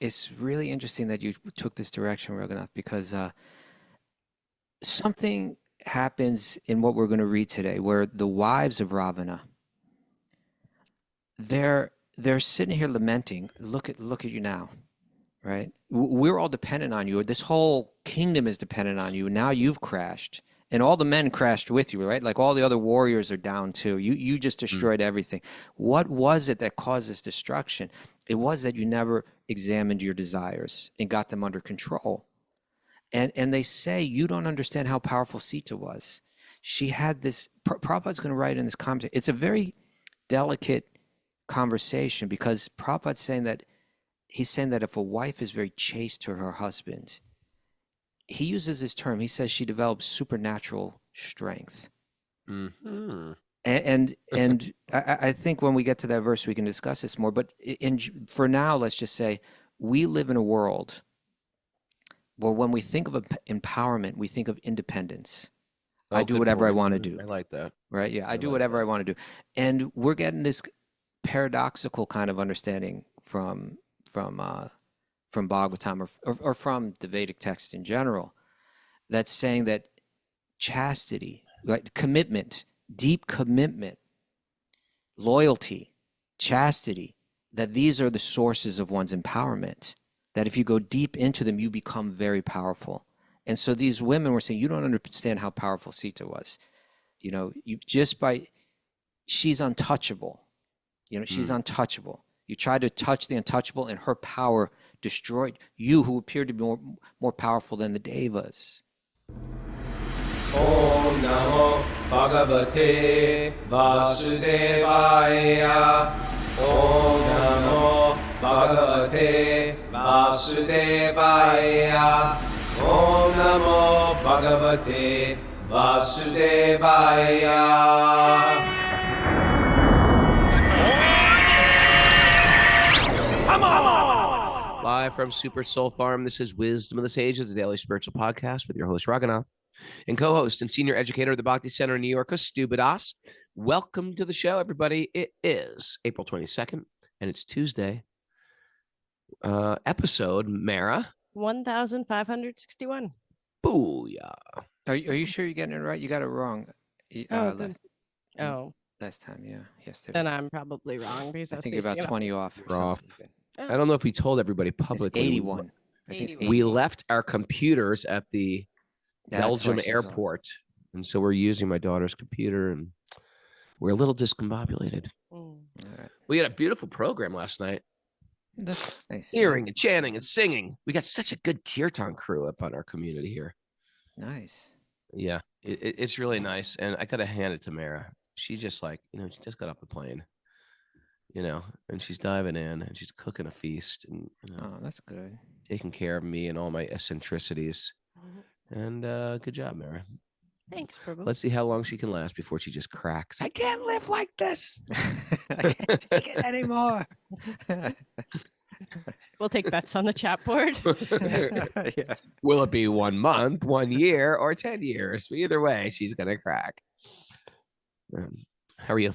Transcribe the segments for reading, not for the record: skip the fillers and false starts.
it's really interesting that you took this direction, Raghunath, because something happens in what we're going to read today, where the wives of Ravana, they're sitting here lamenting. Look at you now, right? We're all dependent on you. This whole kingdom is dependent on you. Now you've crashed, and all the men crashed with you, right? Like all the other warriors are down too. You just destroyed everything. What was it that caused this destruction? It was that you never examined your desires and got them under control. And they say you don't understand how powerful Sītā was. She had this. Prabhupada's going to write in this commentary. It's a very delicate conversation because Prabhupada's saying that he's saying that if a wife is very chaste to her husband, he uses this term. He says she develops supernatural strength. Mm-hmm. And I think when we get to that verse, we can discuss this more. But for now, let's just say we live in a world where when we think of empowerment, we think of independence. I do whatever I want to do. I like that. Right? Yeah, I do whatever I want to do. And we're getting this paradoxical kind of understanding from Bhagavatam or from the Vedic text in general, that's saying that chastity, like commitment, deep commitment, loyalty, chastity, that these are the sources of one's empowerment, that if you go deep into them, you become very powerful. And so these women were saying, you don't understand how powerful Sītā was. You know, she's untouchable. You know, she's untouchable. You try to touch the untouchable, and her power destroyed you, who appeared to be more powerful than the devas. Om Namo Bhagavate Vasudevaya. Om Namo Bhagavate Vasudevaya. Om Namo Bhagavate Vasudevaya. Live from Super Soul Farm, this is Wisdom of the Sages, a daily spiritual podcast with your host, Raghunath, and co-host and senior educator of the Bhakti Center in New York, Kaustubha. Welcome to the show, everybody. It is April 22nd, and it's Tuesday. Episode, Mara? 1561. Booyah. Are you sure you're getting it right? You got it wrong. Last time, yeah, yesterday. Then I'm probably wrong because I think you're about 20 off. Off. I don't know if we told everybody publicly. It's 81. I think it's 81. We left our computers at the Belgium airport, and so we're using my daughter's computer, and we're a little discombobulated. Right. We had a beautiful program last night. That's nice. Hearing and chanting and singing. We got such a good kirtan crew up on our community here. Nice. Yeah, it's really nice, and I gotta hand it to Mara. She just she just got off the plane. And she's diving in and she's cooking a feast and oh, that's good. Taking care of me and all my eccentricities. And good job, Mara. Thanks, Prabhu. Let's see how long she can last before she just cracks. I can't live like this. I can't take it anymore. We'll take bets on the chat board. Yeah. Will it be 1 month, 1 year, or 10 years? Either way, she's gonna crack. How are you?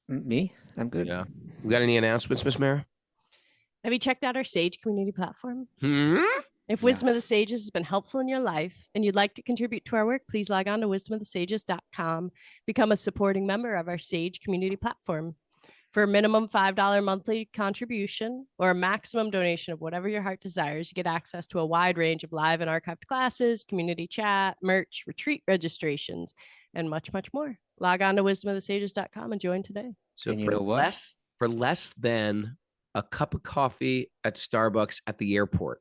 Me? I'm good. Yeah. We got any announcements, Miss Mara? Have you checked out our Sage community platform? If Yeah. Wisdom of the Sages has been helpful in your life and you'd like to contribute to our work, please log on to wisdomofthesages.com. Become a supporting member of our Sage community platform. For a minimum $5 monthly contribution or a maximum donation of whatever your heart desires, you get access to a wide range of live and archived classes, community chat, merch, retreat registrations, and much, much more. Log on to wisdomofthesages.com and join today. So And you know what? For less than a cup of coffee at Starbucks at the airport,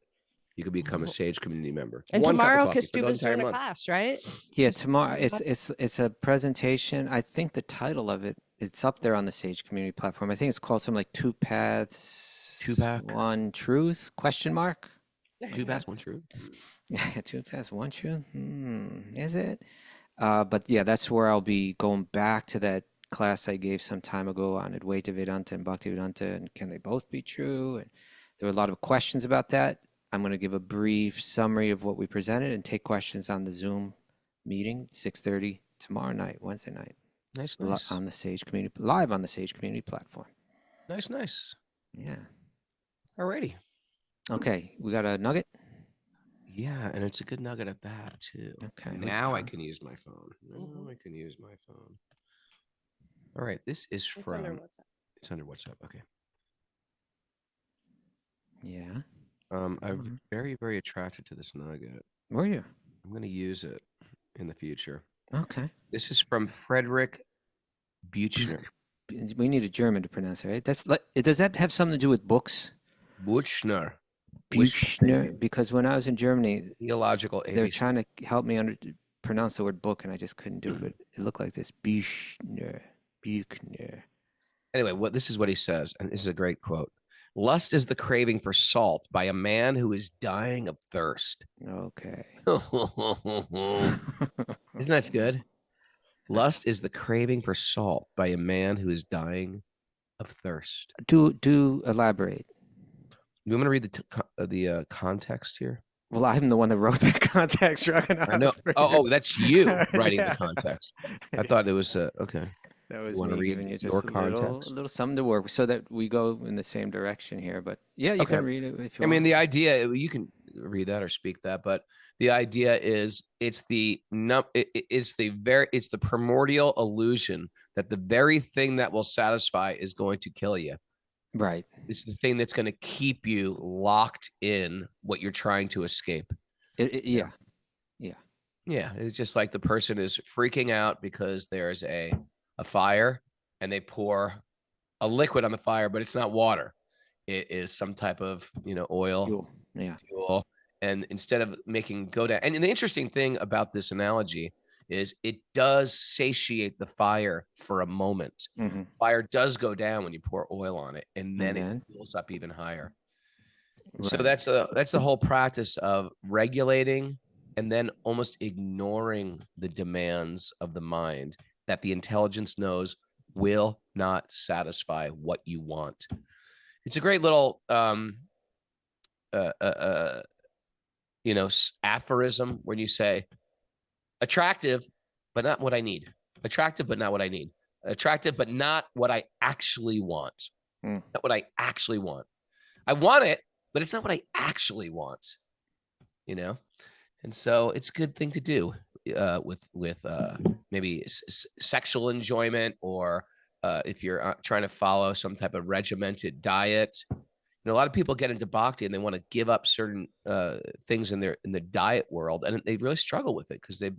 you can become a Sage community member. And One cup of tomorrow, coffee for the Kaustubha's entire doing a month. class, right? Yeah, tomorrow it's a presentation. I think the title of it's up there on the Sage community platform. I think it's called something like Two Paths, One Truth, question mark? 2 paths, 1 truth. Yeah, 2 Paths, One Truth. Is it? But yeah, that's where I'll be going back to that class I gave some time ago on Advaita Vedanta and Bhakti Vedanta, and can they both be true? And there were a lot of questions about that. I'm going to give a brief summary of what we presented and take questions on the Zoom meeting, 6:30 tomorrow night, Wednesday night. Nice. On the Sage community, live on the Sage community platform. Nice. Yeah. Alrighty. Okay, we got a nugget. Yeah, and it's a good nugget at that too. Okay, where's it Now I from? can use my phone. Now Mhm. I can use my phone. All right, this is It's from. under WhatsApp. It's under WhatsApp. Okay. Yeah. I'm Mhm. very, very attracted to this nugget. Were you? I'm going to use it in the future. Okay. This is from Frederick Buchner. We need a German to pronounce it, right? That's like, does that have something to do with books? Buchner. Büchner, because when I was in Germany, Theological they were ABC. trying to help me pronounce the word book, and I just couldn't do it. But it looked like this: Büchner, Büchner. Anyway, this is what he says, and this is a great quote. Lust is the craving for salt by a man who is dying of thirst. Okay. Isn't that good? Lust is the craving for salt by a man who is dying of thirst. Do elaborate. You want me to read the context here? Well, I'm the one that wrote that context, Raghunath. I know. Oh, that's you writing Yeah. the context. I thought it was okay. That was You wanna me read giving you just your a little context? something to work with, so that we go in the same direction here. But yeah, you Okay. can read it if you I want. mean, the idea, you can read that or speak that, but the idea is it's the primordial illusion that the very thing that will satisfy is going to kill you. Right. It's the thing that's going to keep you locked in what you're trying to escape. Yeah. Yeah, it's just like the person is freaking out because there's a fire and they pour a liquid on the fire, but it's not water. It is some type of, oil, Fuel. Yeah. fuel. And instead of making go down, and the interesting thing about this analogy is it does satiate the fire for a moment. Mhm. Fire does go down when you pour oil on it, and then then? it cools up even higher. So Right. that's the whole practice of regulating and then almost ignoring the demands of the mind that the intelligence knows will not satisfy what you want. It's a great little uh, uh, uh, aphorism when you say attractive, but not what I need. Attractive, but not what I need. Attractive, but not what I actually want. Mm. Not what I actually want. I want it, but it's not what I actually want. And so it's a good thing to do with maybe sexual enjoyment, or if you're trying to follow some type of regimented diet. A lot of people get into bhakti and they want to give up certain things in the diet world, and they really struggle with it because they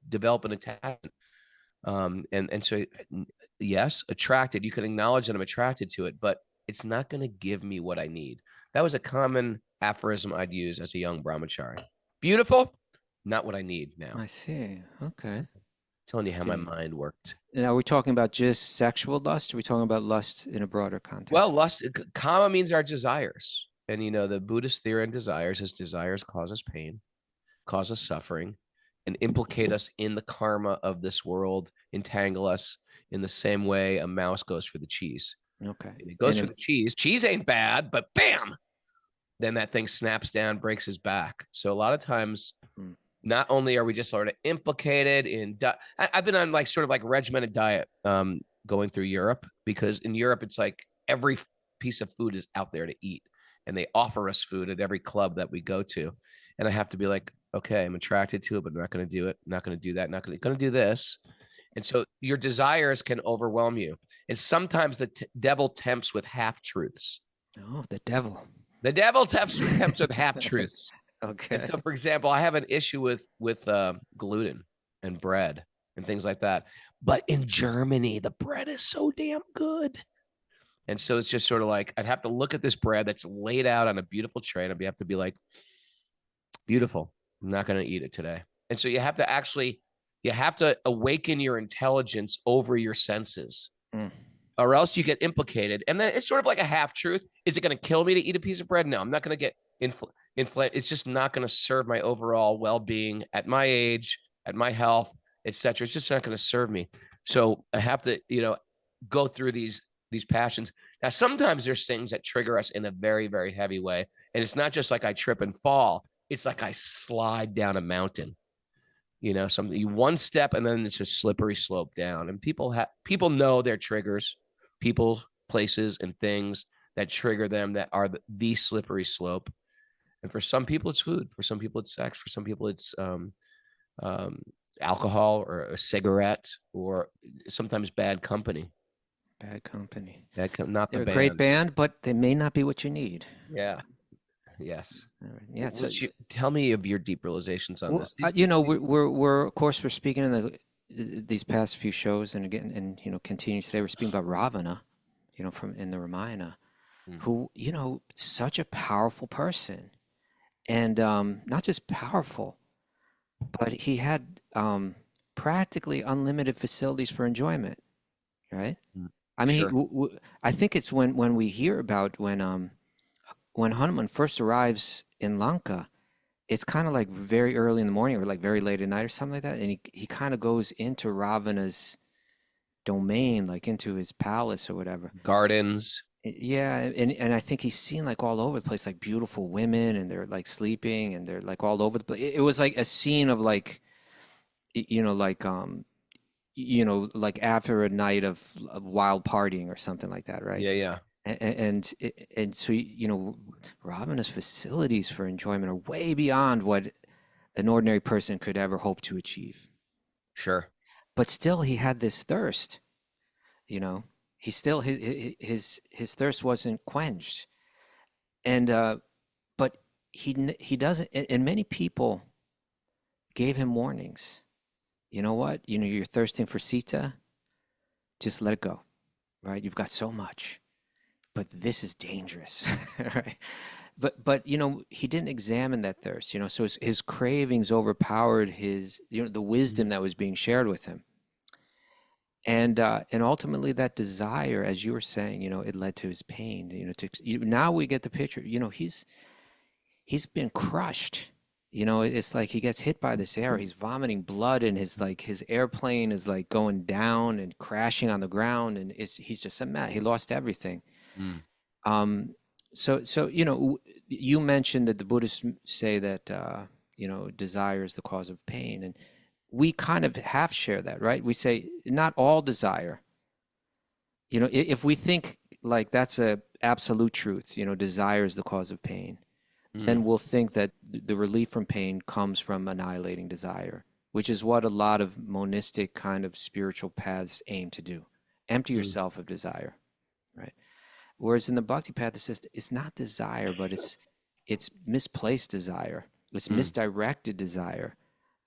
develop an attachment. And so, yes, attracted. You can acknowledge that I'm attracted to it, but it's not going to give me what I need. That was a common aphorism I'd use as a young brahmachari. Beautiful, not what I need now. I see. Okay. Telling you how my mind worked. Now, are we talking about just sexual lust? Or are we talking about lust in a broader context? Well, lust, kama means our desires. And, the Buddhist theory on desires is desires cause us pain, cause us suffering, and implicate us in the karma of this world, entangle us in the same way a mouse goes for the cheese. Okay. And it goes for the cheese. Cheese ain't bad, but bam, then that thing snaps down, breaks his back. So a lot of times, not only are we just sort of implicated in, I've been on sort of regimented diet going through Europe, because in Europe, it's like every piece of food is out there to eat. And they offer us food at every club that we go to. And I have to be like, okay, I'm attracted to it, but I'm not going to do it. I'm not going to do that. Not going to do this. And so your desires can overwhelm you. And sometimes the devil tempts with half truths. Oh, the devil. The devil tempts with half truths. Okay. And so, for example, I have an issue with gluten and bread and things like that. But in Germany, the bread is so damn good. And so it's just sort of like, I'd have to look at this bread that's laid out on a beautiful tray, and I'd have to be like, beautiful. I'm not going to eat it today. And so you have to awaken your intelligence over your senses, or else you get implicated. And then it's sort of like a half truth. Is it going to kill me to eat a piece of bread? No, I'm not going to get inflamed. It's just not going to serve my overall well-being at my age, at my health, etc. It's just not going to serve me. So I have to, go through these passions. Now, sometimes there's things that trigger us in a very, very heavy way. And it's not just like I trip and fall. It's like I slide down a mountain, something one step and then it's a slippery slope down. And people know their triggers, people, places, and things that trigger them that are the slippery slope. And for some people, it's food. For some people, it's sex. For some people, it's alcohol or a cigarette or sometimes bad company. Bad company. Not the They're a band. great band, but they may not be what you need. Yeah. Yes. All right. Yeah. So, Tell me of your deep realizations on this. you know, we're of course we're speaking in these past few shows, and again, and you know, continue today. We're speaking about Ravana, you know, from in the Ramayana, who, you know, such a powerful person, and not just powerful, but he had practically unlimited facilities for enjoyment, right? I mean, Sure. I think it's when we hear about when Hanuman first arrives in Lanka, it's kind of like very early in the morning or like very late at night or something like that, and he kind of goes into Ravana's domain, like into his palace or whatever. Gardens. Yeah, and I think he's seen like all over the place, like beautiful women, and they're like sleeping, and they're like all over the place. It was like a scene of like, you know, like you know, like after a night of wild partying or something like that, right? Yeah. Yeah. And so, you know, Ravana's facilities for enjoyment are way beyond what an ordinary person could ever hope to achieve. Sure. But still, he had this thirst. You know, he still his thirst wasn't quenched, and but he doesn't. And many people gave him warnings. You know what? You know, you're thirsting for Sītā. Just let it go, right? You've got so much, but this is dangerous, right? But you know, he didn't examine that thirst. You know, so his cravings overpowered his, you know, the wisdom that was being shared with him. And ultimately that desire, as you were saying, you know, it led to his pain. You know, now we get the picture. You know, he's been crushed. You know, it's like he gets hit by this arrow. He's vomiting blood, and his airplane is like going down and crashing on the ground, and he's just a mess. He lost everything. So you know, you mentioned that the Buddhists say that you know, desire is the cause of pain, and we kind of half share that, right? We say not all desire. You know, if we think like that's a absolute truth, you know, desire is the cause of pain, then we'll think that the relief from pain comes from annihilating desire, which is what a lot of monistic kind of spiritual paths aim to do. Empty yourself of desire, right? Whereas in the bhakti path, it says it's not desire, but it's misplaced desire. It's misdirected desire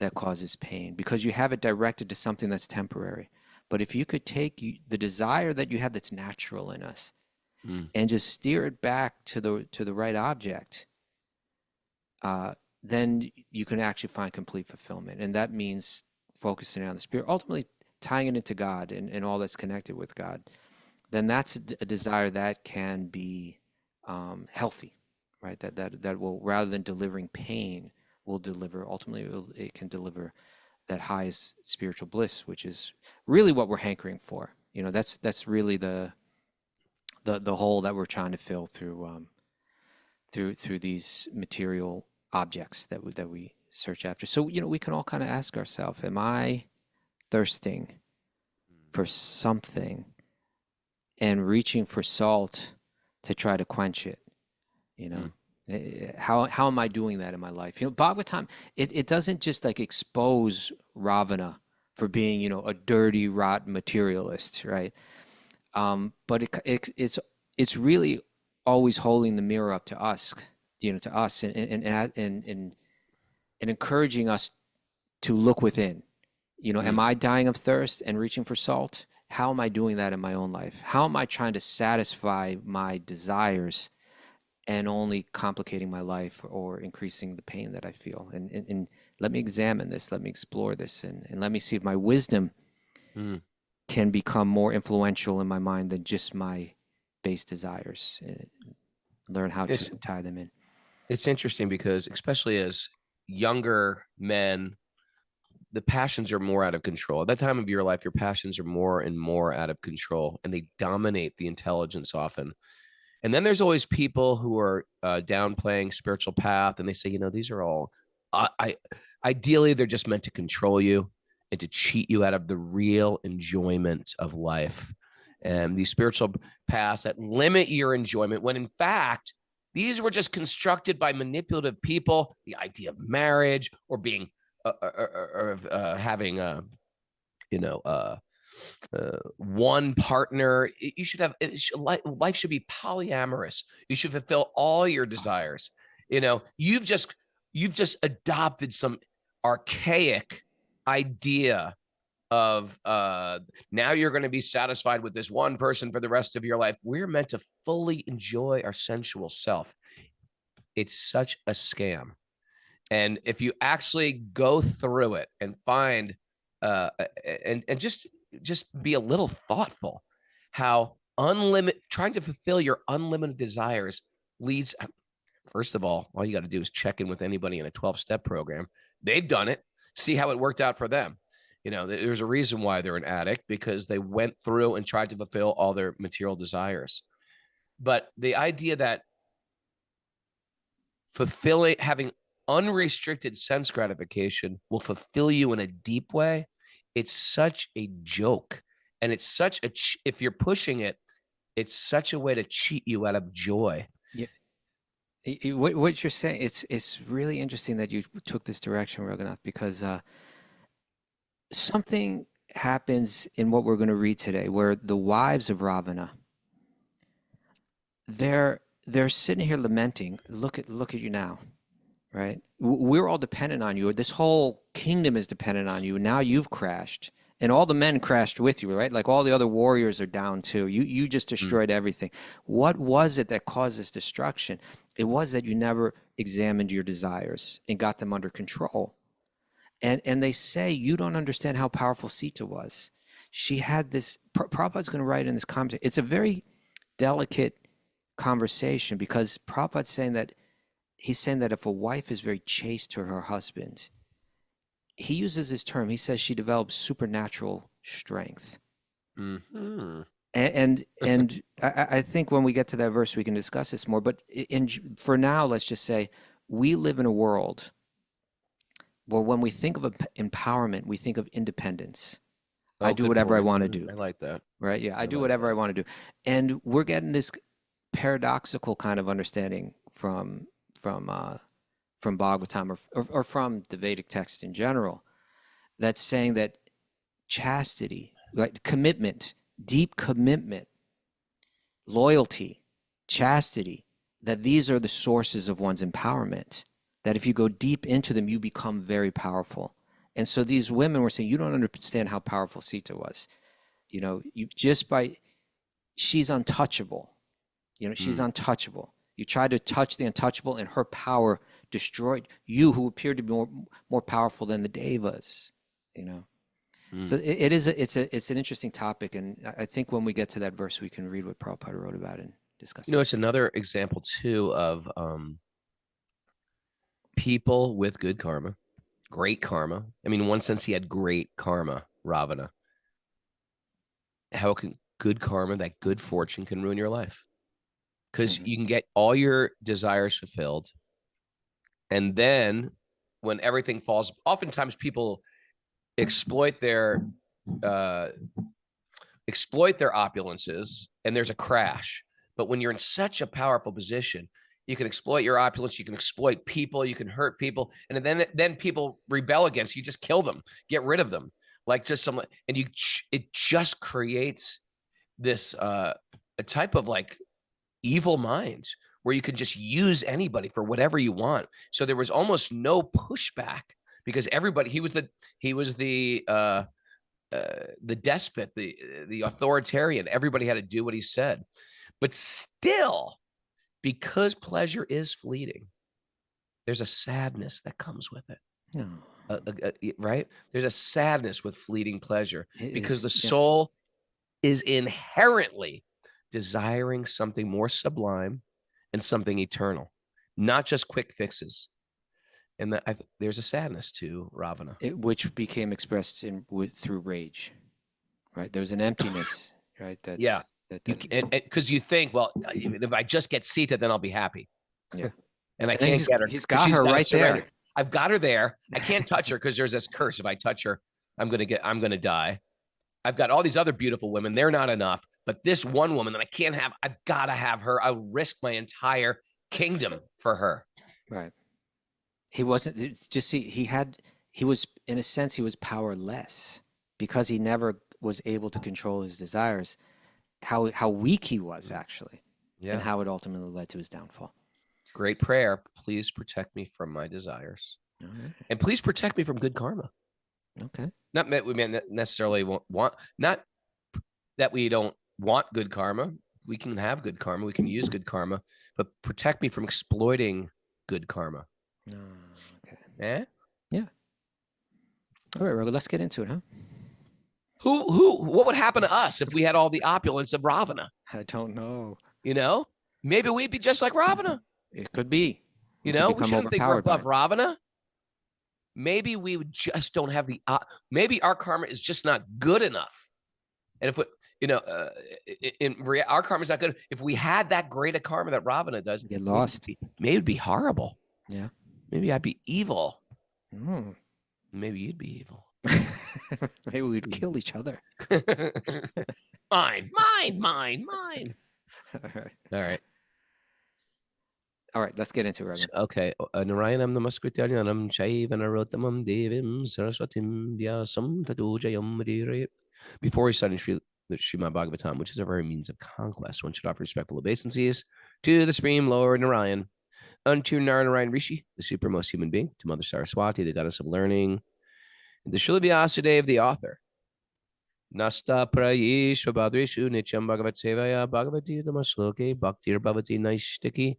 that causes pain, because you have it directed to something that's temporary. But if you could take the desire that you have that's natural in us and just steer it back to the right object, then you can actually find complete fulfillment. And that means focusing on the spirit, ultimately tying it into God and all that's connected with God. Then that's a desire that can be healthy, right? That will, rather than delivering pain, will deliver, ultimately it can deliver that highest spiritual bliss, which is really what we're hankering for. You know, that's really the hole that we're trying to fill through these material objects that we search after. So, you know, we can all kind of ask ourselves, am I thirsting for something and reaching for salt to try to quench it? You know, how am I doing that in my life? You know, Bhagavatam, it doesn't just like expose Ravana for being, you know, a dirty, rotten materialist, right? But it's really always holding the mirror up to us, you know, to us, and encouraging us to look within. You know, am I dying of thirst and reaching for salt? How am I doing that in my own life? How am I trying to satisfy my desires and only complicating my life or increasing the pain that I feel? And let me examine this, let me explore this, and let me see if my wisdom can become more influential in my mind than just my base desires. Learn how to tie them in. It's interesting because, especially as younger men, the passions are more out of control. At that time of your life, your passions are more and more out of control, and they dominate the intelligence often. And then there's always people who are downplaying spiritual path, and they say, you know, these are all, ideally, they're just meant to control you and to cheat you out of the real enjoyment of life. And these spiritual paths that limit your enjoyment, when in fact, These were just constructed by manipulative people. The idea of marriage or being having one partner. You should have life should be polyamorous. You should fulfill all your desires. You've just adopted some archaic idea of now you're going to be satisfied with this one person for the rest of your life. We're meant to fully enjoy our sensual self. It's such a scam. And if you actually go through it and find and just be a little thoughtful, how trying to fulfill your unlimited desires leads. First of all you got to do is check in with anybody in a 12-step program. They've done it. See how it worked out for them. There's a reason why they're an addict, because they went through and tried to fulfill all their material desires. But the idea that having unrestricted sense gratification will fulfill you in a deep way, it's such a joke. And it's such if you're pushing it, it's such a way to cheat you out of joy. Yeah. What you're saying, it's really interesting that you took this direction, Raghunath, because something happens in what we're going to read today, where the wives of Ravana, they're sitting here lamenting. Look at you now, right? We're all dependent on you. This whole kingdom is dependent on you. Now you've crashed, and all the men crashed with you, right? Like all the other warriors are down too. You just destroyed everything. What was it that caused this destruction? It was that you never examined your desires and got them under control. And they say you don't understand how powerful Sītā was. She had this. Prabhupada's going to write in this commentary. It's a very delicate conversation, because Prabhupada's saying that if a wife is very chaste to her husband, he uses this term. He says she develops supernatural strength. Mm-hmm. And I think when we get to that verse, we can discuss this more. But for now, let's just say we live in a world where when we think of empowerment, we think of independence. I do whatever I want to do. I like that. Right? Yeah, I do whatever I want to do. And we're getting this paradoxical kind of understanding from Bhagavatam or from the Vedic text in general, that's saying that chastity, like commitment, deep commitment, loyalty, chastity, that these are the sources of one's empowerment. That if you go deep into them, you become very powerful. And so these women were saying, you don't understand how powerful Sītā was. She's untouchable. She's untouchable. You try to touch the untouchable, and her power destroyed you, who appeared to be more powerful than the devas. So it's an interesting topic, and I think when we get to that verse, we can read what Prabhupada wrote about and discuss. It's another example too of people with good karma, great karma. I mean, in one sense, he had great karma, Ravana. How can good karma, that good fortune, can ruin your life? Because you can get all your desires fulfilled, and then when everything falls, oftentimes people exploit their opulences, and there's a crash. But when you're in such a powerful position, you can exploit your opulence, you can exploit people, you can hurt people, and then people rebel against you. Just kill them, get rid of them, like just some. And it just creates this a type of like evil mind where you can just use anybody for whatever you want. So there was almost no pushback, because everybody, he was the despot, the authoritarian. Everybody had to do what he said. But still, because pleasure is fleeting, there's a sadness that comes with it. No. Right? There's a sadness with fleeting pleasure, because the soul is inherently desiring something more sublime and something eternal, not just quick fixes. And there's a sadness to Ravana, which became expressed through rage. Right? There's an emptiness, right? Because you think, well, if I just get Sītā, then I'll be happy. Yeah. And I can't get her. He's got her right there. I've got her there. I can't touch her because there's this curse. If I touch her, I'm gonna die. I've got all these other beautiful women. They're not enough. But this one woman that I've got to have her. I'll risk my entire kingdom for her. Right. He wasn't just see. He was in a sense he was powerless because he never was able to control his desires. How weak he was actually, and how it ultimately led to his downfall. Great prayer. Please protect me from my desires, and please protect me from good karma. Okay. Not that we necessarily want, not that we don't want good karma. We can have good karma. We can use good karma, but protect me from exploiting good karma. Okay. Eh? Yeah. All right, Raghu, let's get into it, huh? What would happen to us if we had all the opulence of Ravana? I don't know. You know, maybe we'd be just like Ravana. It could be. We shouldn't think we're above Ravana. Maybe we just don't have maybe our karma is just not good enough. And if our karma is not good, if we had that great a karma that Ravana does, get lost. Maybe it'd be horrible. Yeah. Maybe I'd be evil. Mm. Maybe you'd be evil. Maybe we'd kill each other. Mine. All right, let's get into it. Okay. Narayanam namaskrityanam chaiva narottamam devim saraswatim vyasam tatu jayam madire. Before reciting Srimad Bhagavatam, which is a very means of conquest, one should offer respectful obeisances to the Supreme Lord Narayan, unto Narayan Rishi, the supermost human being, to Mother Saraswati, the goddess of learning, and to Srila Vyasadeva, the author. Nasta prayishva badrishu nityam bhagavat sevaya bhagavati tamasloke bhaktir bhavati naishtiki.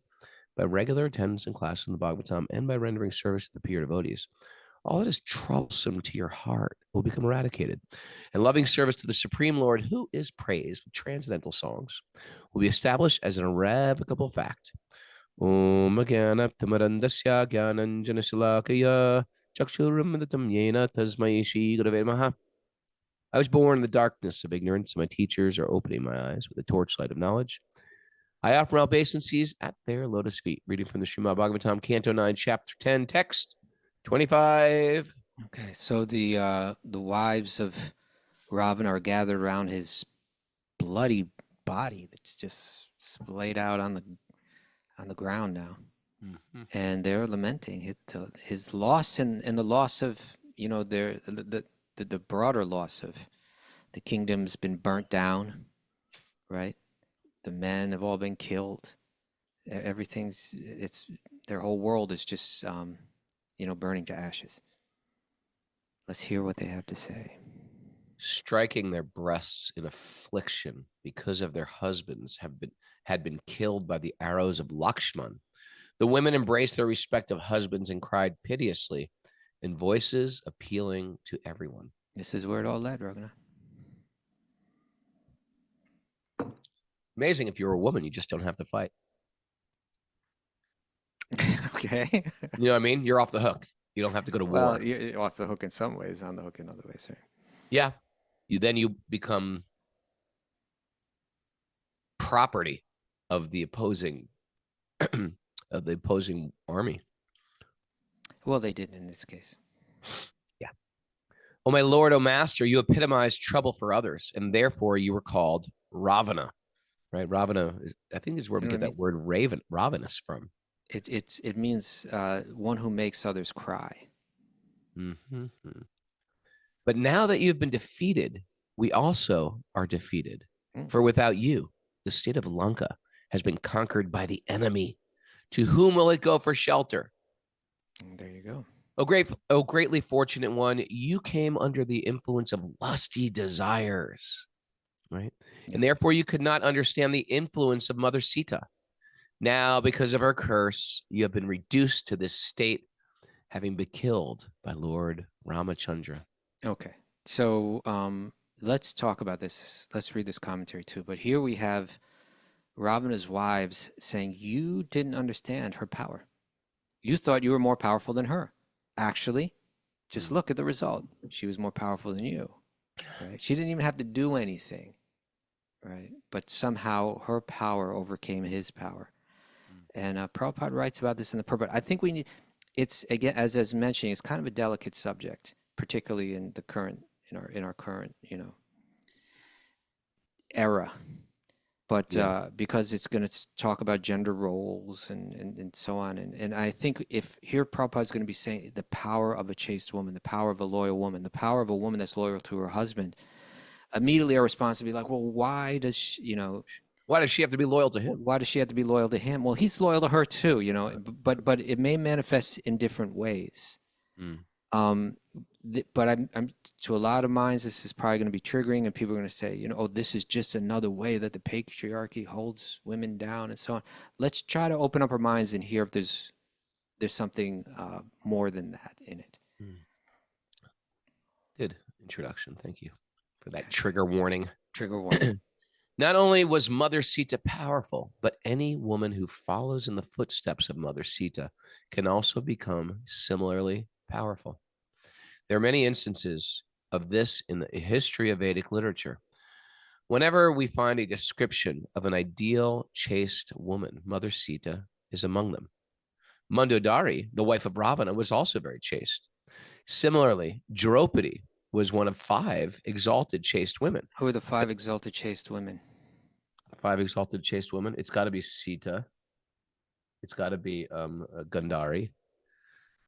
By regular attendance in class in the Bhagavatam and by rendering service to the pure devotees, all that is troublesome to your heart will become eradicated, and loving service to the Supreme Lord, who is praised with transcendental songs, will be established as an irrevocable fact. Om Jnana Tamarandasya Jnananjana Shalakaya Chakshurumritam Yena Tasmai Shri Gurave Namaha. I was born in the darkness of ignorance, and my teachers are opening my eyes with the torchlight of knowledge. I offer my obeisances at their lotus feet. Reading from the Srimad Bhagavatam, Canto 9, Chapter 10, Text 25. Okay, so the wives of Ravana are gathered around his bloody body that's just splayed out on the ground now, and they're lamenting his loss and the loss of the broader loss of the kingdom's been burnt down, right? The men have all been killed. Their whole world is just burning to ashes. Let's hear what they have to say. Striking their breasts in affliction because of their husbands had been killed by the arrows of Lakshman. The women embraced their respective husbands and cried piteously in voices appealing to everyone. This is where it all led, Raghunath. Amazing. If you're a woman, you just don't have to fight. Okay. You know what I mean? You're off the hook. You don't have to go to war. Well, you're off the hook in some ways, on the hook in other ways, right? Yeah. You become property of the opposing army. Well, they didn't in this case. Yeah. Oh, my Lord, oh Master, you epitomized trouble for others, and therefore you were called Ravana. Right, Ravana. I think is where we get that word ravenous from. It means one who makes others cry. Mm-hmm. But now that you've been defeated, we also are defeated. For without you, the state of Lanka has been conquered by the enemy. To whom will it go for shelter? There you go. Oh, greatly fortunate one, you came under the influence of lusty desires. Right? And therefore you could not understand the influence of Mother Sītā. Now, because of her curse, you have been reduced to this state, having been killed by Lord Ramachandra. Okay. So let's talk about this. Let's read this commentary too. But here we have Ravana's wives saying, you didn't understand her power. You thought you were more powerful than her. Actually, just look at the result. She was more powerful than you. Right? She didn't even have to do anything, right? But somehow her power overcame his power. And Prabhupada writes about this in the Purport. I think we need, it's again, as I was mentioning, it's kind of a delicate subject, particularly in the current, in our current, era. but Yeah. because it's going to talk about gender roles and so on. And I think if here Prabhupada is going to be saying the power of a chaste woman, the power of a loyal woman, the power of a woman that's loyal to her husband, immediately our response would be like, well, why does she, Why does she have to be loyal to him? why does she have to be loyal to him? Well, he's loyal to her too, but it may manifest in different ways. Mm. But I'm to a lot of minds, this is probably going to be triggering, and people are going to say, oh, this is just another way that the patriarchy holds women down and so on. Let's try to open up our minds and hear if there's something more than that in it. Mm. Good introduction. Thank you for that trigger warning. Trigger warning. Not only was Mother Sītā powerful, but any woman who follows in the footsteps of Mother Sītā can also become similarly powerful. There are many instances of this in the history of Vedic literature. Whenever we find a description of an ideal chaste woman, Mother Sītā is among them. Mandodari, the wife of Ravana, was also very chaste. Similarly, Draupadi was one of 5 exalted chaste women. Who are the 5 exalted chaste women? 5 exalted chaste women. It's got to be Sītā. It's got to be Gandhari.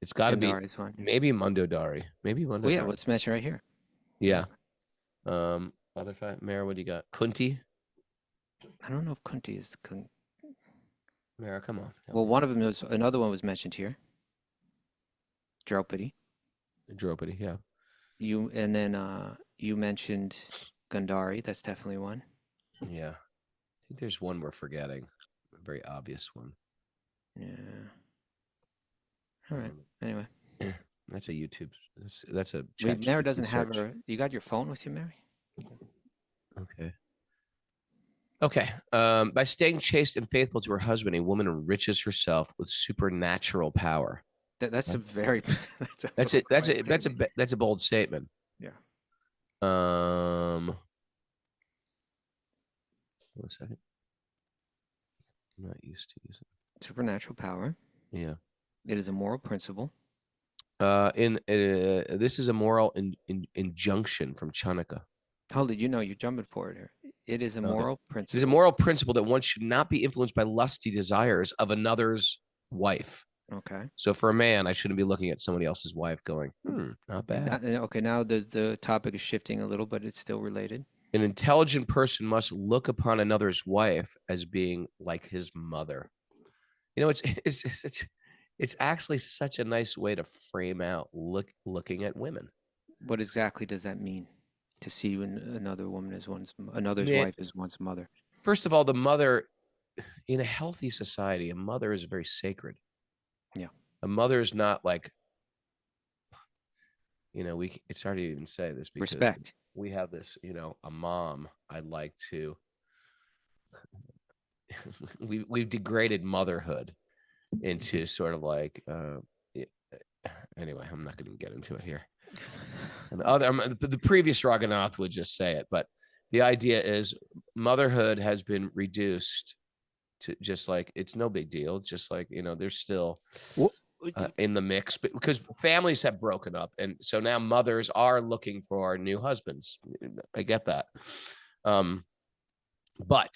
It's got to be maybe Mandodari. Maybe Mandodari. Well, yeah, let's mention right here. Yeah. Other 5. Mara, what do you got? Kunti? I don't know if Kunti is. Mara, come on. Well, one of them was, another one was mentioned here. Draupadi. Draupadi, yeah. And then you mentioned Gandhari. That's definitely one. Yeah. I think there's one we're forgetting. A very obvious one. Yeah. All right. Anyway. That's a YouTube. That's a chat. Mary doesn't have her. You got your phone with you, Mary? Okay. Okay. By staying chaste and faithful to her husband, a woman enriches herself with supernatural power. That's a very. That's a bold statement. Yeah. 1 second. I'm not used to using supernatural power. Yeah. It is a moral principle. This is a moral injunction from Chanaka. Hold it, you're jumping forward here. It is a moral principle. It is a moral principle that one should not be influenced by lusty desires of another's wife. Okay. So for a man, I shouldn't be looking at somebody else's wife going, not bad. Okay, now the topic is shifting a little, but it's still related. An intelligent person must look upon another's wife as being like his mother. It's actually such a nice way to frame out looking at women. What exactly does that mean? To see another woman as another's wife as one's mother. First of all, the mother, in a healthy society, a mother is very sacred. Yeah. A mother is not like, it's hard to even say this because respect. We have this, a mom. I'd like to. We've degraded motherhood into sort of like. Anyway, I'm not going to get into it here. And the previous Raghunath would just say it, but the idea is motherhood has been reduced to just like it's no big deal. It's just like they're still in the mix, but because families have broken up, and so now mothers are looking for new husbands. I get that, but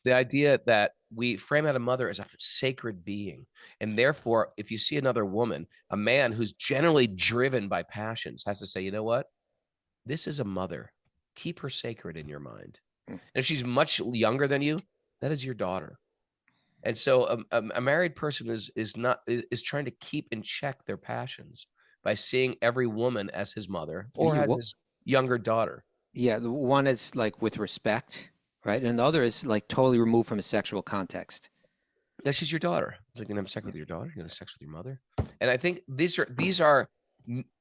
the idea that we frame out a mother as a sacred being, and therefore, if you see another woman, a man who's generally driven by passions has to say, you know what? This is a mother. Keep her sacred in your mind. And if she's much younger than you, that is your daughter. And so a married person is trying to keep in check their passions by seeing every woman as his mother or as his younger daughter. Yeah, the one is like with respect. Right. And the other is like totally removed from a sexual context. That's just your daughter. It's like, you're going to have sex with your daughter. You're going to have sex with your mother. And I think these are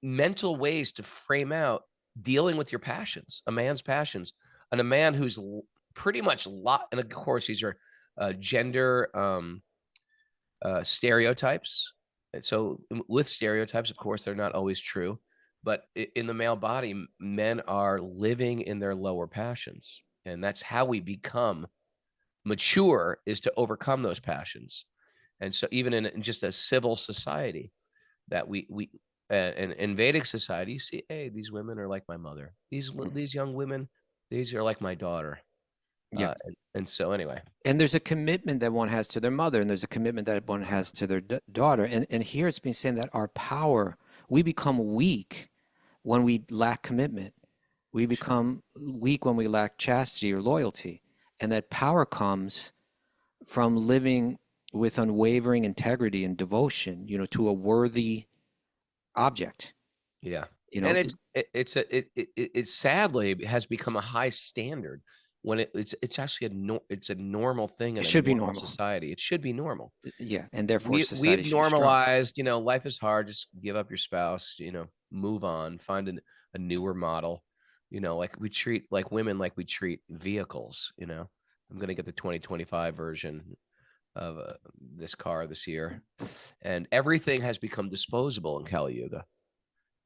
mental ways to frame out dealing with your passions, a man's passions, and a man who's pretty much and of course, these are gender stereotypes. And so with stereotypes, of course, they're not always true. But in the male body, men are living in their lower passions. And that's how we become mature, is to overcome those passions. And so even in just a civil society that we in Vedic society, you see, hey, these women are like my mother. These young women, these are like my daughter. Yeah. And so anyway, And there's a commitment that one has to their mother, and there's a commitment that one has to their daughter. And here it's been saying that our power, we become weak when we lack commitment. We become weak when we lack chastity or loyalty. And that power comes from living with unwavering integrity and devotion, to a worthy object. yeah. You know, And it sadly has become a high standard when it's actually it's a normal thing in it a should be normal normal. society. It should be normal. Yeah. And therefore We've society should be strong. normalized, life is hard. Just give up your spouse, move on, find a newer model. Like we treat like women like we treat vehicles. I'm going to get the 2025 version of this car this year, and everything has become disposable in Kali Yuga,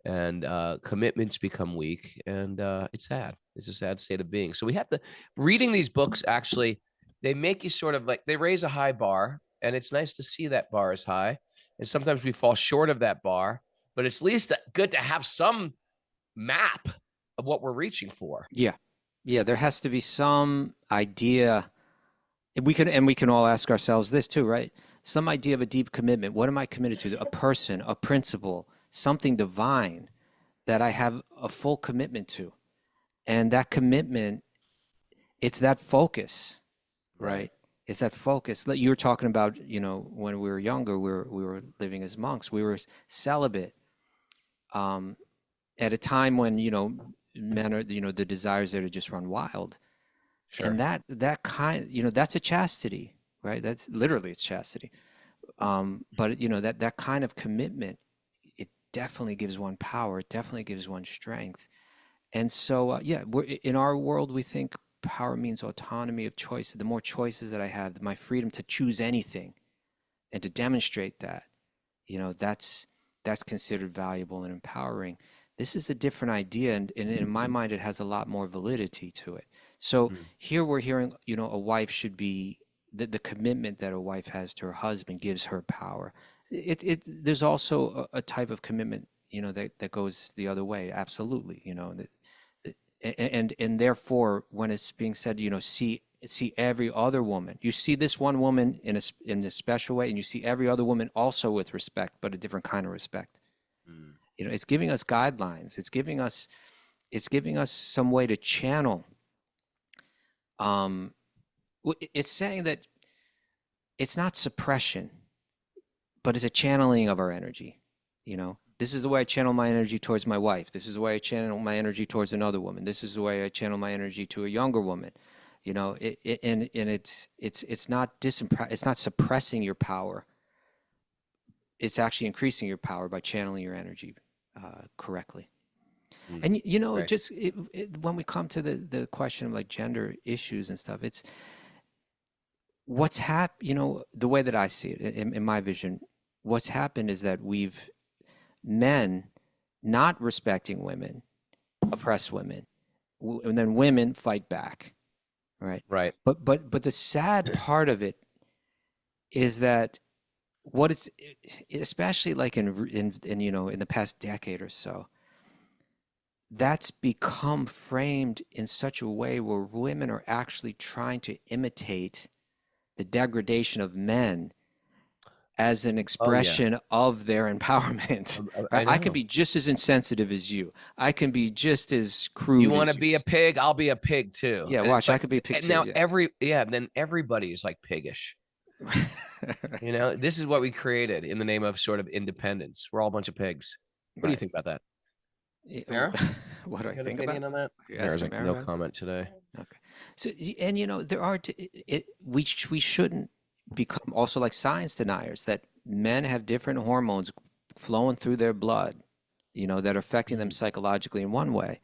and commitments become weak, and it's sad. It's a sad state of being. So we have to reading these books. Actually, they make you sort of like they raise a high bar, and it's nice to see that bar is high. And sometimes we fall short of that bar, but it's at least good to have some map of what we're reaching for. Yeah. Yeah. There has to be some idea. We can all ask ourselves this too, right? Some idea of a deep commitment. What am I committed to? A person, a principle, something divine that I have a full commitment to. And that commitment, it's that focus, right? It's that focus. You were talking about, when we were younger, we were living as monks. We were celibate at a time when, men are, the desires there to just run wild. Sure. And that kind, that's a chastity, right? That's literally it's chastity. But that kind of commitment, it definitely gives one power. It definitely gives one strength. And so, we're in our world, we think power means autonomy of choice. The more choices that I have, my freedom to choose anything and to demonstrate that, that's considered valuable and empowering. This is a different idea. And in my mind, it has a lot more validity to it. So here we're hearing, a wife should be the commitment that a wife has to her husband gives her power. There's also a type of commitment, that goes the other way. Absolutely. And therefore, when it's being said, see every other woman, you see this one woman in a special way, and you see every other woman also with respect, but a different kind of respect. It's giving us guidelines. It's giving us some way to channel. It's saying that it's not suppression, but it's a channeling of our energy. This is the way I channel my energy towards my wife. This is the way I channel my energy towards another woman. This is the way I channel my energy to a younger woman. And it's not it's not suppressing your power. It's actually increasing your power by channeling your energy correctly. And Right. just when we come to the question of like gender issues and stuff, it's what's happened. The way that I see it in my vision, what's happened is that men not respecting women oppress women, and then women fight back, right? Right. But the sad part of it is that what it's especially like in the past decade or so, that's become framed in such a way where women are actually trying to imitate the degradation of men as an expression of their empowerment. I can be just as insensitive as you. I can be just as crude. You want to be a pig? I'll be a pig too. Yeah, And watch. like, I could be a pig and too. now Yeah. then everybody's like piggish. This is what we created in the name of sort of independence. We're all a bunch of pigs. What do you think about that? Mara? What do I You have an think opinion about? on that? There's like no comment today. Okay. So, and there are we shouldn't become also like science deniers that men have different hormones flowing through their blood, that are affecting them psychologically in one way,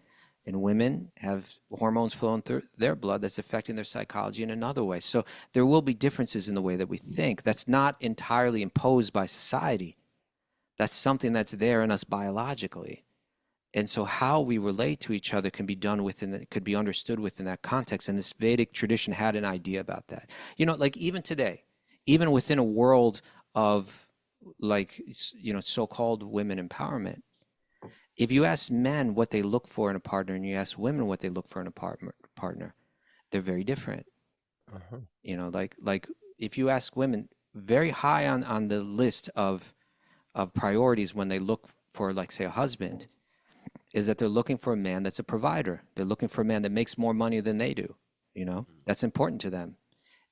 and women have hormones flowing through their blood that's affecting their psychology in another way. So there will be differences in the way that we think. That's not entirely imposed by society. That's something that's there in us biologically. And so how we relate to each other can be done could be understood within that context. And this Vedic tradition had an idea about that. Like even today, even within a world of like, so-called women empowerment, if you ask men what they look for in a partner and you ask women what they look for in a partner, they're very different. Uh-huh. You know, like if you ask women, very high on the list of priorities when they look for, like, say, a husband, is that they're looking for a man that's a provider. They're looking for a man that makes more money than they do. You know, that's important to them.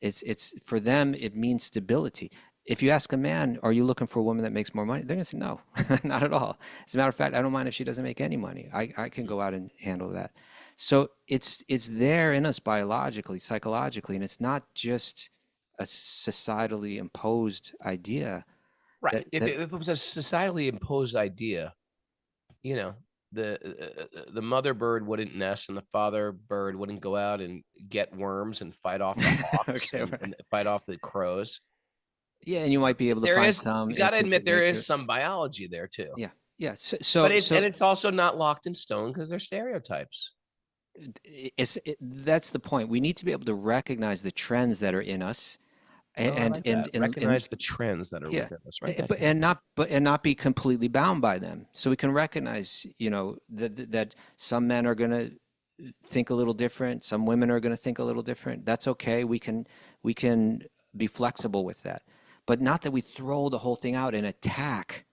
It's for them, it means stability. If you ask a man, are you looking for a woman that makes more money? They're gonna say no, not at all. As a matter of fact, I don't mind if she doesn't make any money. I can go out and handle that. So it's there in us biologically, psychologically, and it's not just a societally imposed idea Right. that If it was a societally imposed idea, you know, the mother bird wouldn't nest and the father bird wouldn't go out and get worms and fight off the hawks okay, right. and fight off the crows. Yeah, and you might be able to There find is, some you got to instance admit, of there nature. is some biology there too. Yeah, yeah. But it's also not locked in stone because they're stereotypes. That's the point. We need to be able to recognize the trends that are in us, and Recognize the trends that are yeah, within us, right? and not be completely bound by them. So we can recognize, you know, that some men are going to think a little different, some women are going to think a little different. That's okay. We can be flexible with that, but not that we throw the whole thing out and attack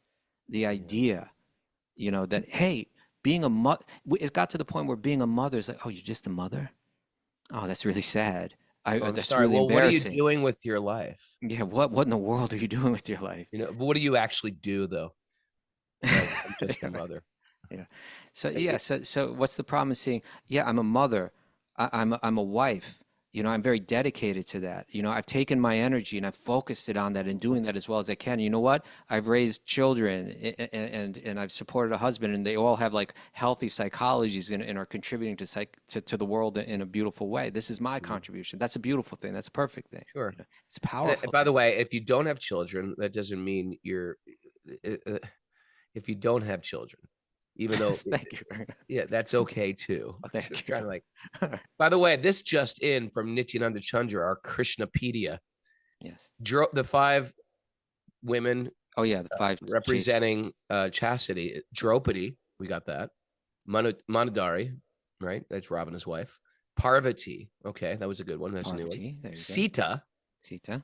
the idea, you know, that, hey, being a mother, it got to the point where being a mother is like, oh, you're just a mother? Oh, that's really sad. That's sorry. really Well, what are you embarrassing. doing with your life? Yeah, what in the world are you doing with your life? You know, what do you actually do though? Like, I'm just a Yeah, mother. yeah. So what's the problem in saying, yeah, I'm a mother, I'm a wife, you know, I'm very dedicated to that. You know, I've taken my energy and I've focused it on that and doing that as well as I can. You know what? I've raised children and I've supported a husband, and they all have like healthy psychologies and are contributing to the world in a beautiful way. This is my contribution. That's a beautiful thing. That's a perfect thing. Sure. You know, it's powerful. By the way, if you don't have children, that doesn't mean you're. If you don't have children, even though, Thank you very much. yeah, that's okay too. Thank you. Trying to like. By the way, this just in from Nityananda Chandra, our Krishnapedia, Yes. the 5 women Oh yeah, the 5 representing chastity. Draupadi, we got that. Manodari, right? That's Ravana's wife. Parvati, okay, that was a good one. That's Parvati, a new there you one. go. Sītā. Sītā.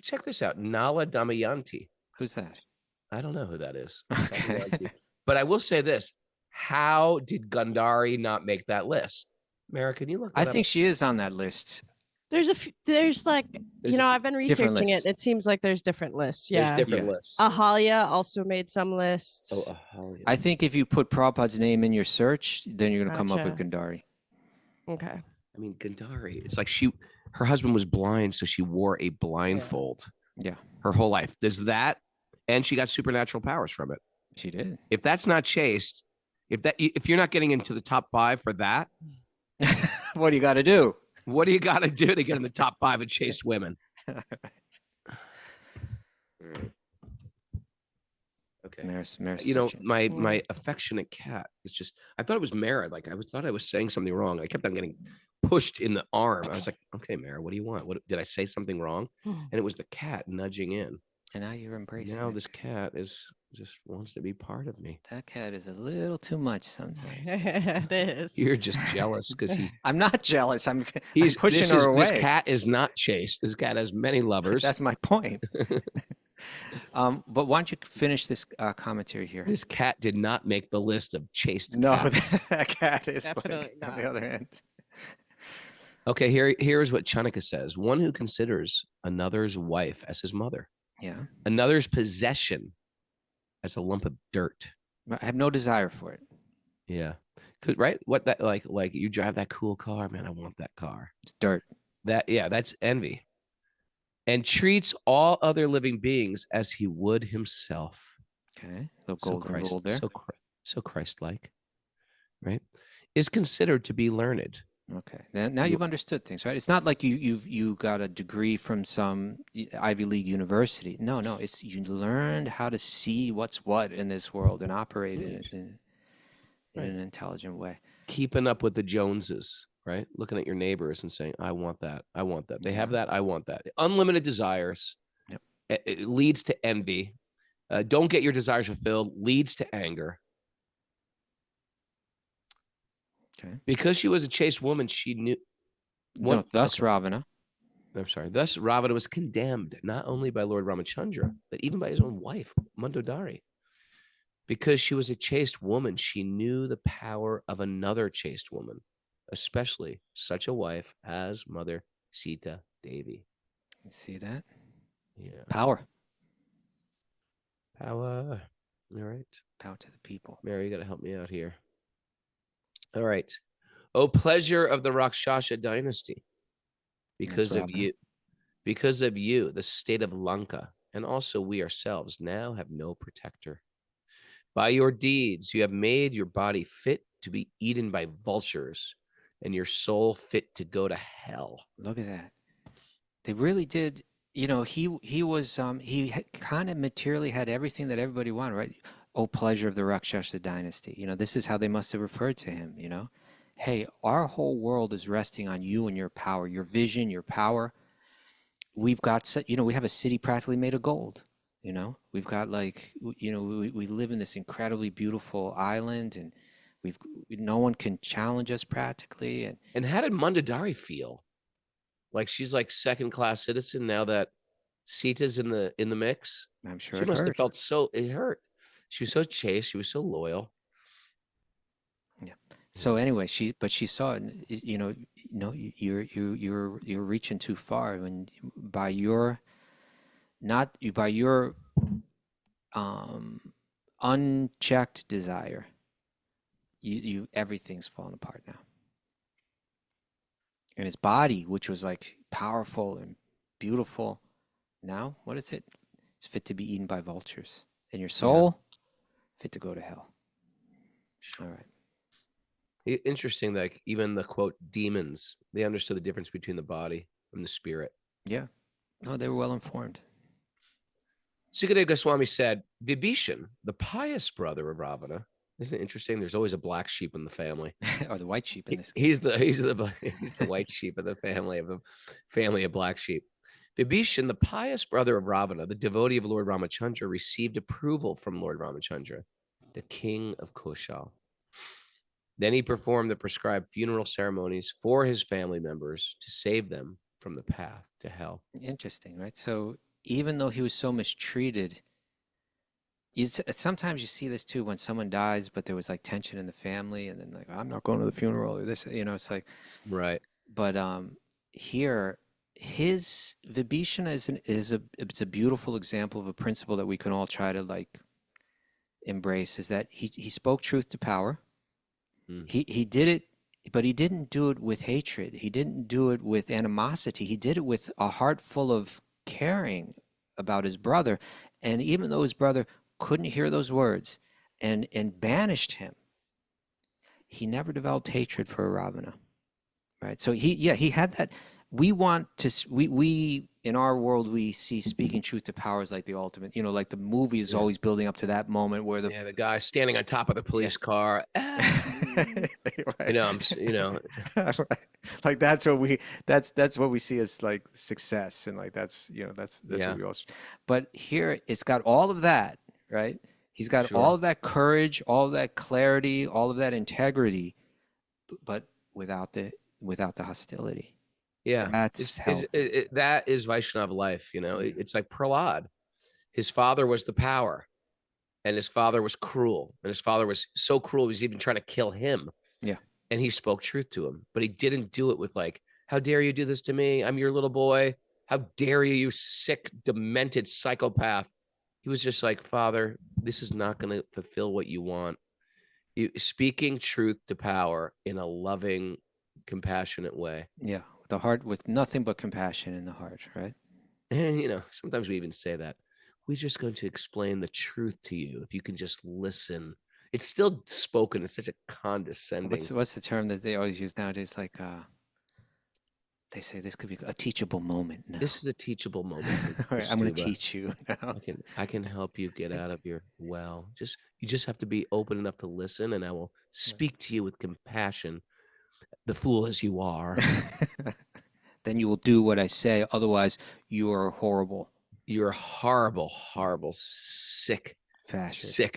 Check this out. Nala Damayanti. Who's that? I don't know who that is. Okay. But I will say this. How did Gandhari not make that list? Mara, can you look that I up? think she is on that list. There's like, There's you know, a I've been different researching it. lists. It seems like there's different lists. There's Yeah. different Yeah. lists. Ahalya also made some lists. Oh, Ahalya. I think if you put Prabhupada's name in your search, then you're going to come up with Gotcha. Gandhari. Okay. I mean, Gandhari. It's like her husband was blind, so she wore a blindfold Yeah, her whole life. There's that, and she got supernatural powers from it. she did. If that's not chaste, if you're not getting into the top 5 for that, What do you got to do? what do you got to do to get in the top 5 of chaste women? Okay. Maris You know, searching. my affectionate cat is just, I thought it was Mara. Like thought I was saying something wrong. I kept on getting pushed in the arm. I was like, okay, Mara, what do you want? What did I say something wrong? And it was the cat nudging in. And now you're embracing Now it. this cat just wants to be part of me. That cat is a little too much sometimes. It is. You're just jealous because I'm not jealous. I'm he's pushing this her is- away. This cat is not chaste. This cat has many lovers. That's my point. But why don't you finish this commentary here? This cat did not make the list of chaste No, cats. that cat is Definitely like on the not. other end. Okay, here's what Chanakya says. One who considers another's wife as his mother, Yeah, another's possession as a lump of dirt. I have no desire for it. Yeah. Right? What that like you drive that cool car, man, I want that car. It's dirt. That's envy. And treats all other living beings as he would himself. Okay, little golden rule there. So Christ-like, right? Is considered to be learned. Okay, now you've understood things, right? It's not like you got a degree from some Ivy League university. No, it's you learned how to see what's what in this world and operate in it in an intelligent way. Keeping up with the Joneses, right? Looking at your neighbors and saying, I want that. I want that. They have that. I want that. Unlimited desires. Yep. It leads to envy. Don't get your desires fulfilled, leads to anger. Okay. Because she was a chaste woman, she knew. Thus Ravana. I'm sorry. Thus, Ravana was condemned not only by Lord Ramachandra, but even by his own wife, Mandodari. Because she was a chaste woman, she knew the power of another chaste woman, especially such a wife as Mother Sītā Devi. You see that? Yeah. Power. Power. All right. Power to the people. Mary, you got to help me out here. All right. Oh, pleasure of the Rakshasa dynasty. Because of Ravana. you, the state of Lanka, and also we ourselves now have no protector. By your deeds, you have made your body fit to be eaten by vultures and your soul fit to go to hell. Look at that. They really did. You know, he was kind of materially had everything that everybody wanted, right? Oh, pleasure of the Rakshasa dynasty. You know, this is how they must have referred to him. You know, hey, our whole world is resting on you and your power, your vision, your power. We've got, you know, we have a city practically made of gold. You know, we've got like, you know, we live in this incredibly beautiful island, and no one can challenge us practically. And how did Mandodari feel? Like she's like second-class citizen now that Sita's in the mix. I'm sure She it must hurt. have felt it hurt. She was so chaste. She was so loyal. Yeah. So anyway, she saw it. You know, you're reaching too far when by your unchecked desire, you everything's falling apart now. And his body, which was like powerful and beautiful, now what is it? It's fit to be eaten by vultures. And your soul, fit to go to hell. All right. Interesting, like even the quote demons, they understood the difference between the body and the spirit. Yeah. No, they were well informed. Sukadeva Goswami said, Vibishana, the pious brother of Ravana, isn't it interesting? There's always a black sheep in the family. Or the white sheep in this case. He's the white sheep of the family of black sheep. Vibishana, the pious brother of Ravana, the devotee of Lord Ramachandra, received approval from Lord Ramachandra, the king of Koshal. Then he performed the prescribed funeral ceremonies for his family members to save them from the path to hell. Interesting, right? So even though he was so mistreated, sometimes you see this too when someone dies, but there was like tension in the family, and then like, I'm not going to the funeral or this, you know, it's like, right. But here, his Vibishana it's a beautiful example of a principle that we can all try to like embrace. Is that he spoke truth to power. He did it, but he didn't do it with hatred. He didn't do it with animosity. He did it with a heart full of caring about his brother. And even though his brother couldn't hear those words and banished him, he never developed hatred for Ravana. Right. So he had that. We want to, we in our world, we see speaking truth to power as like the ultimate, you know, like the movie is always building up to that moment where the guy standing on top of the police car. Right. Right. Like that's what we see as like success, and like that's what we all. But here it's got all of that, right? He's got all of that courage, all of that clarity, all of that integrity, but without the hostility. Yeah, that's healthy. That is Vaishnava life. You know, it's like Prahlad. His father was the power, and his father was cruel, and his father was so cruel he was even trying to kill him. Yeah, and he spoke truth to him, but he didn't do it with like, "How dare you do this to me? I'm your little boy. How dare you, you sick, demented psychopath." He was just like, "Father, this is not going to fulfill what you want." Speaking truth to power in a loving, compassionate way. Yeah, the heart with nothing but compassion in the heart, right? And, you know, sometimes we even say that. We're just going to explain the truth to you if you can just listen. It's still spoken. It's such a condescending. What's the term that they always use nowadays? Like, they say this could be a teachable moment. Now. This is a teachable moment. All right, I'm going to teach you now. I can help you get out of your well. You just have to be open enough to listen, and I will speak to you with compassion. The fool as you are. Then you will do what I say. Otherwise, you are horrible. You're a horrible, horrible, sick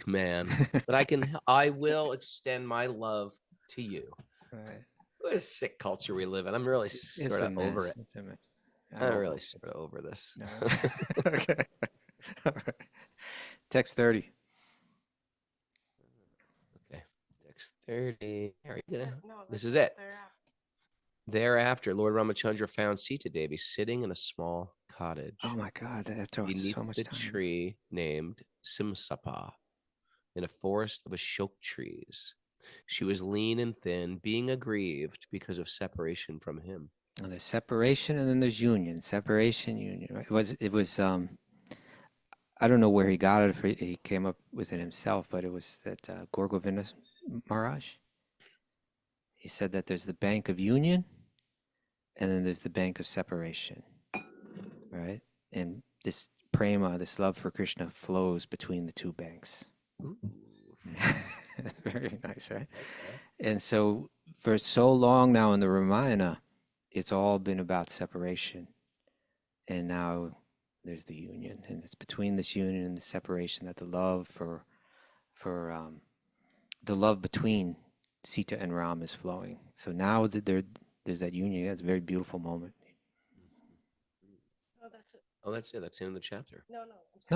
man. But I will extend my love to you. Right. What a sick culture we live in. I'm really sort of over it. It's a mess. I'm really sort of over this. No. Okay. All right. Text 30. Okay. Text 30. Are you gonna? This is it. Thereafter, Lord Ramachandra found Sītā Devi sitting in a small cottage Oh my God, that took beneath so much the time. tree named Simsapa in a forest of Ashok trees. She was lean and thin, being aggrieved because of separation from him. Oh, there's separation and then there's union. Separation, union. Right? It was I don't know where he got it, if he came up with it himself, but it was that Govinda Maharaj. He said that there's the bank of union and then there's the bank of separation, right? And this prema, this love for Krishna, flows between the two banks. That's very nice, right? And so for so long now in the Ramayana, it's all been about separation. And now there's the union. And it's between this union and the separation that the love for the love between Sita and Ram is flowing. So now that there's that union. That's a very beautiful moment. Oh, that's it. Oh, that's it. That's the end of the chapter. No.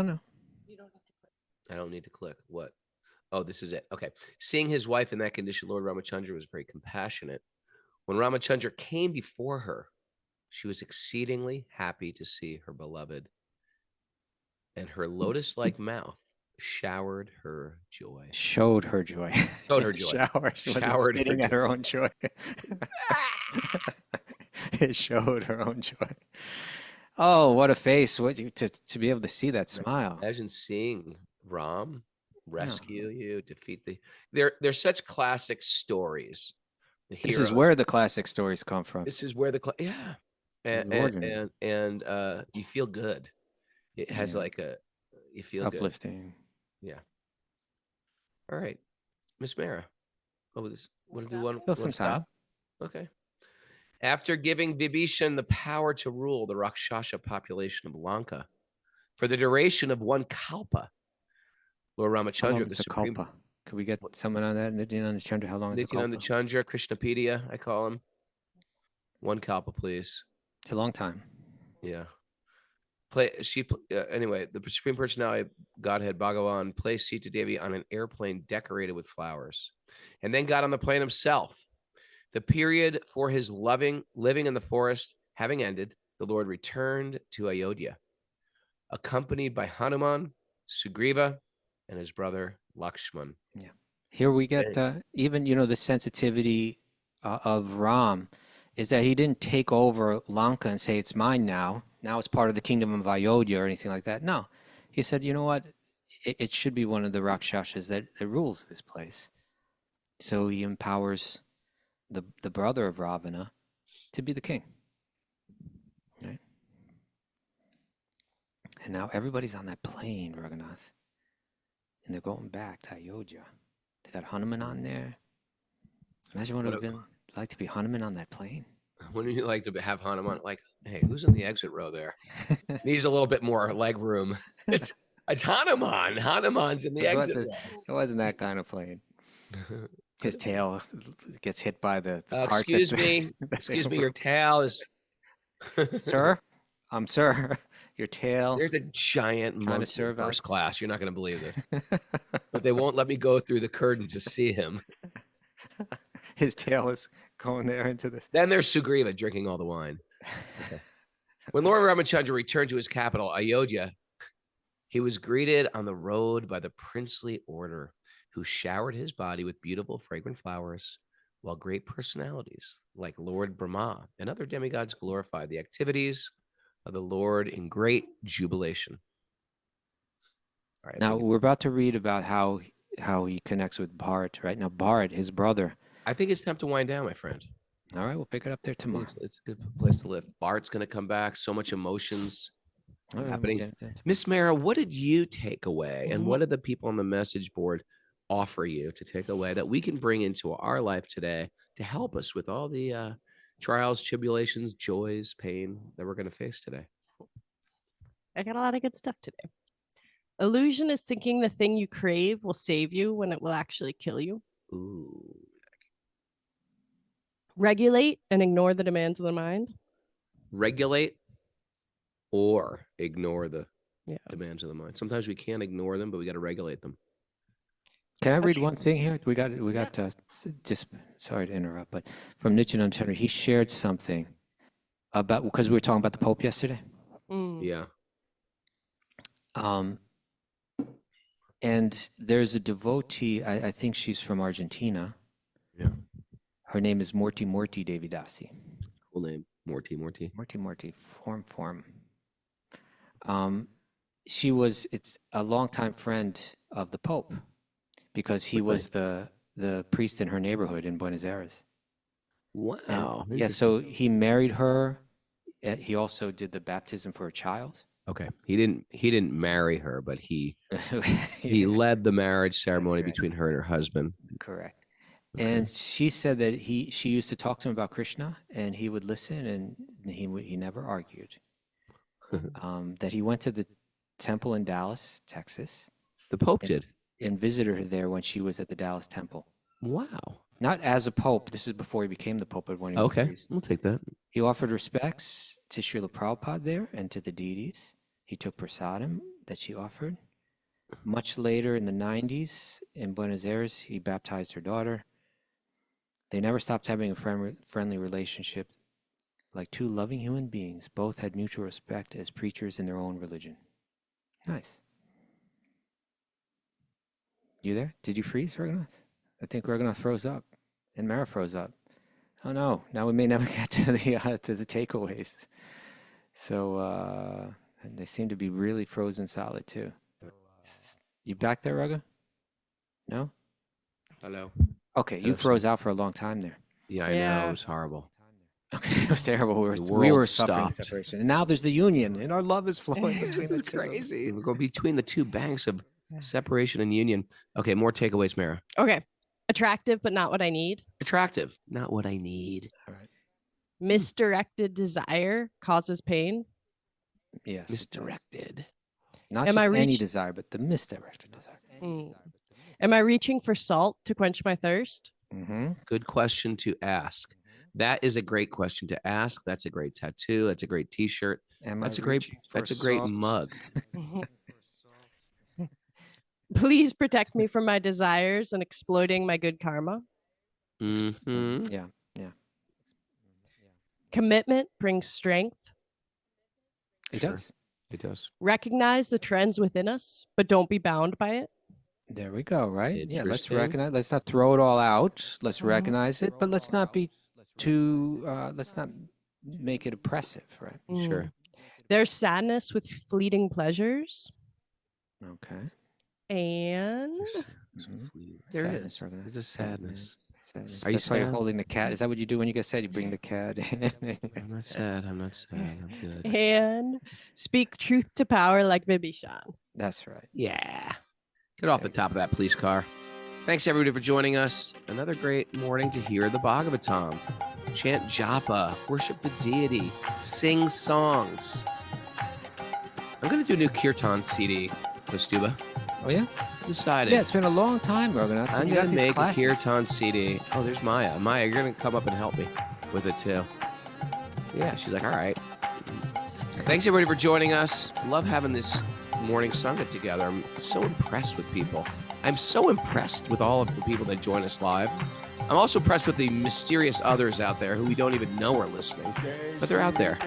No. You don't need to click. I don't need to click. What? Oh, this is it. Okay. Seeing his wife in that condition, Lord Ramachandra was very compassionate. When Ramachandra came before her, she was exceedingly happy to see her beloved, and her lotus-like mouth showered her joy. Showed her joy. Showed her joy. Shower. She wasn't Showered her spitting at joy. her own joy. It showed her own joy. Oh, what a face! To be able to see that smile. Imagine seeing Ram rescue you, defeat the. They're such classic stories. The This is hero- where the classic stories come from. This is where yeah, and you feel good. It has Yeah. like a you feel good. Uplifting. Yeah. All right, Miss Mara. Oh, this. What do you want? Still some time. Okay. After giving Vibishana the power to rule the Rakshasa population of Lanka for the duration of one kalpa, Lord How long Ramachandra, the is a supreme. kalpa? Could we get someone on that? Nityananda Chandra, how long is a Nityananda kalpa? Chandra, Krishnapedia, I call him. One kalpa, please. It's a long time. Yeah. Anyway, the Supreme Personality of Godhead, Bhagavan, placed Sītā Devi on an airplane decorated with flowers and then got on the plane himself. The period for his living in the forest having ended, the Lord returned to Ayodhya, accompanied by Hanuman, Sugriva, and his brother Lakshman. Yeah. Here we get even, the sensitivity of Ram is that he didn't take over Lanka and say, it's mine now. Now it's part of the kingdom of Ayodhya or anything like that. No. He said, you know what? It should be one of the Rakshasas that rules this place. So he empowers the brother of Ravana to be the king. Right? And now everybody's on that plane, Raghunath. And they're going back to Ayodhya. They got Hanuman on there. Imagine what it would have been like to be Hanuman on that plane. Wouldn't you like to have Hanuman? Like, hey, who's in the exit row there? Needs a little bit more leg room. It's Hanuman. Hanuman's in the exit row. It wasn't that kind of plane. His tail gets hit by the cart. Excuse me. Excuse me. Your tail is. Sir? Sir. Your tail. There's a giant monkey in first class. You're not going to believe this. But they won't let me go through the curtain to see him. His tail is going there into this. Then there's Sugriva drinking all the wine. Okay. When Lord Ramachandra returned to his capital, Ayodhya, he was greeted on the road by the princely order, who showered his body with beautiful, fragrant flowers, while great personalities like Lord Brahma and other demigods glorified the activities of the Lord in great jubilation. All right, now, we're about to read about how he connects with Bharat, right? Now, Bharat, his brother. I think it's time to wind down, my friend. All right, we'll pick it up there tomorrow. It's a good place to live. Bart's going to come back. So much emotions happening. Miss Mara, what did you take away? And what did the people on the message board offer you to take away that we can bring into our life today to help us with all the trials, tribulations, joys, pain that we're going to face today? I got a lot of good stuff today. Illusion is thinking the thing you crave will save you when it will actually kill you. Ooh. Regulate and ignore the demands of the mind. Regulate or ignore the Yeah. demands of the mind. Sometimes we can't ignore them, but we got to regulate them. Can I read Actually- one thing here? We got just sorry to interrupt, but from Nietzsche and Untethered, he shared something about, because we were talking about the Pope yesterday. Mm. Yeah. And there's a devotee, I think she's from Argentina. Yeah. Her name is Morty Devidasi. Cool name. Morty. Morty, form. It's a longtime friend of the Pope, because he was the priest in her neighborhood in Buenos Aires. Wow. Yeah, so he married her. He also did the baptism for a child. Okay. He didn't marry her, but he led the marriage ceremony right. between her and her husband. Correct. Okay. And she said that she used to talk to him about Krishna, and he would listen, and he never argued. That he went to the temple in Dallas, Texas, The Pope did. and visited her there when she was at the Dallas temple. Wow. Not as a pope. This is before he became the pope, but when he was a Okay. priest. We'll take that. He offered respects to Srila Prabhupada there and to the deities. He took prasadam that she offered. Much later in the 90s in Buenos Aires, he baptized her daughter. They never stopped having a friendly relationship. Like two loving human beings, both had mutual respect as preachers in their own religion. Nice. You there? Did you freeze, Raghunath? I think Raghunath froze up, and Mara froze up. Oh no! Now we may never get to the takeaways. So and they seem to be really frozen solid too. You back there, Raghu? No? Hello. Okay, you Hello, froze out for a long time there. Yeah, I know. Yeah. It was horrible. Okay, it was terrible. We The were world suffering stopped. separation, and now there's the union, and our love is flowing between the It's two. crazy. We're going between the two banks of separation and union. Okay, more takeaways, Mara. Okay. Attractive, but not what I need. Attractive, not what I need. All right. Misdirected desire causes pain. Yes. it does. Misdirected. Not Am just I any reach- desire, but the misdirected desire. Mm. Am I reaching for salt to quench my thirst? Mm-hmm. Good question to ask. That is a great question to ask. That's a great tattoo. That's a great T-shirt. That's a great mug. Please protect me from my desires and exploiting my good karma. Mhm. Yeah. Commitment brings strength. It Sure. does. It does. Recognize the trends within us, but don't be bound by it. There we go. Right. Yeah. Let's Interesting. recognize. Let's not throw it all out. Let's recognize it, but let's not be too. Let's not make it oppressive. Right. Sure. Mm. There's sadness with fleeting pleasures. Okay. And There Sadness, is. Raghunath. There's a sadness. Sadness. Are you That's why you're sad? holding the cat. Is that what you do when you get sad? You bring the cat in. I'm not sad. I'm not sad. I'm good. and speak truth to power like Vibishana. That's right. Yeah. Get off the top of that police car. Thanks, everybody, for joining us. Another great morning to hear the Bhagavatam. Chant japa, worship the deity, sing songs. I'm going to do a new kirtan CD, Kaustubha. Oh yeah. Decided. Yeah. It's been a long time, Raghunath. I'm You got going to these make classes. a kirtan CD. Oh, there's Maya. Maya, you're going to come up and help me with it, too. Yeah, she's like, all right. Thanks, everybody, for joining us. Love having this morning Sangha together. I'm so impressed with people. I'm so impressed with all of the people that join us live. I'm also impressed with the mysterious others out there who we don't even know are listening, but they're out there.